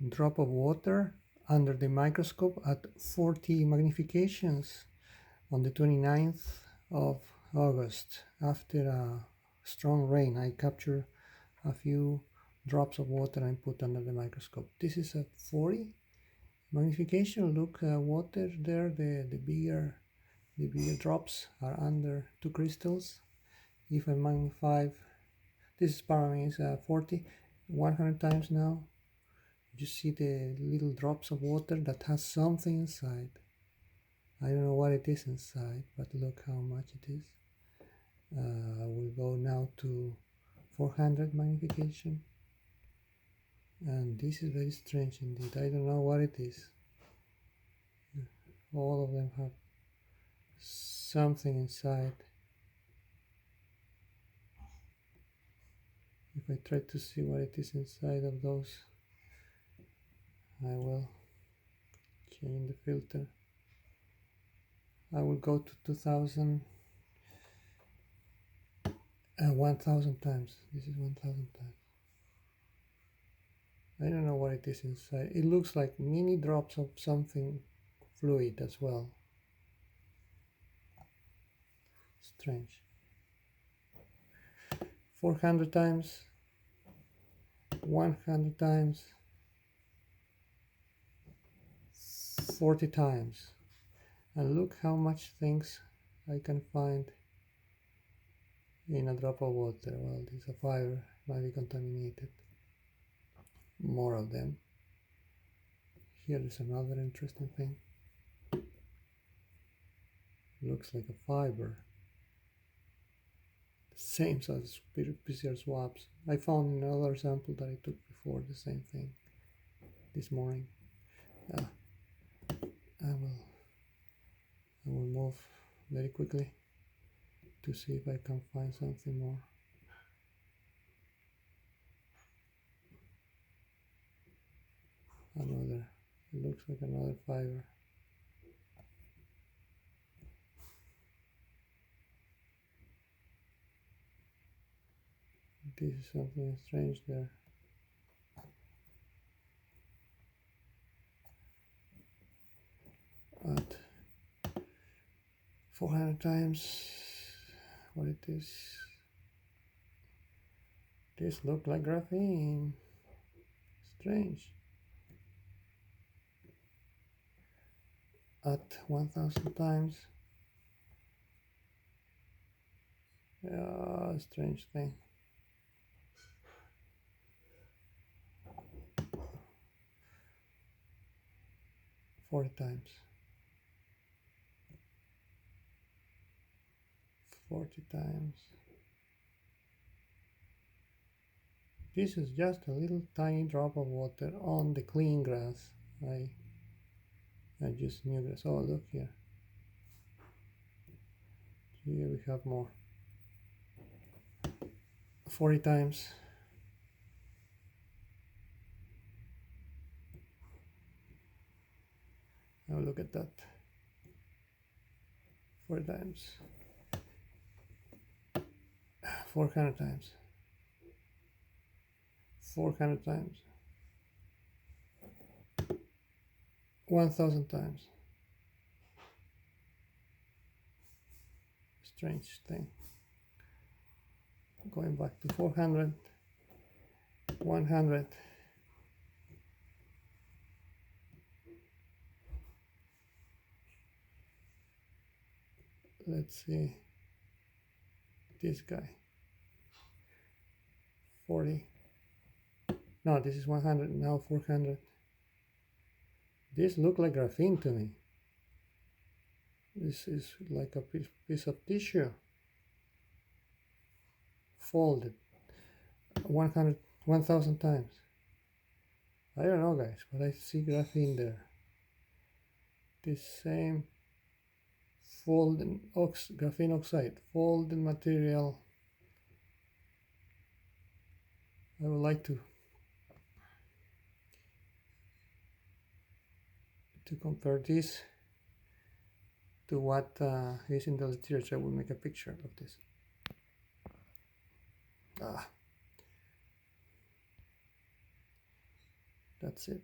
drop of water under the microscope at 40 magnifications on the 29th of August. After a strong rain, I captured a few drops of water and put under the microscope. This is at 40 magnification. Look, water there, the bigger drops are under 2 crystals. If I magnify, this parameter is 40, 100 times now. You see the little drops of water that has something inside. I don't know what it is inside, but look how much it is. We'll go now to 400 magnification. And this is very strange indeed. I don't know what it is. All of them have something inside. If I try to see what it is inside of those, I will change the filter. I will go to 2000, 1000 times. This is 1000 times. I don't know what it is inside. It looks like mini drops of something fluid as well. Strange. 400 times, 100 times, 40 times. And look how much things I can find in a drop of water. Well, this a fire might be contaminated. More of them. Here is another interesting thing. Looks like a fiber. Same as PCR swabs. I found another sample that I took before the same thing this morning. I will move very quickly to see if I can find something more. Another, it looks like another fiber. This is something strange there. At 400 times, what it is? This looks like graphene. Strange. At 1000 times. Yeah, strange thing. Four times. 40 times. This is just a little tiny drop of water on the clean grass. I just new grass. Oh, look here. Here we have more. 40 times. Now look at that. 4 times. 400 times. 400 times. 1000 times. Strange thing. Going back to 400, 100. Let's see. This guy. 40. No, this is 100, now 400. This looks like graphene to me. This is like a piece of tissue. Folded 1000 times. I don't know, guys, but I see graphene there. This same folded graphene oxide, folded material. I would like to compare this to what is in the literature. I will make a picture of this. That's it.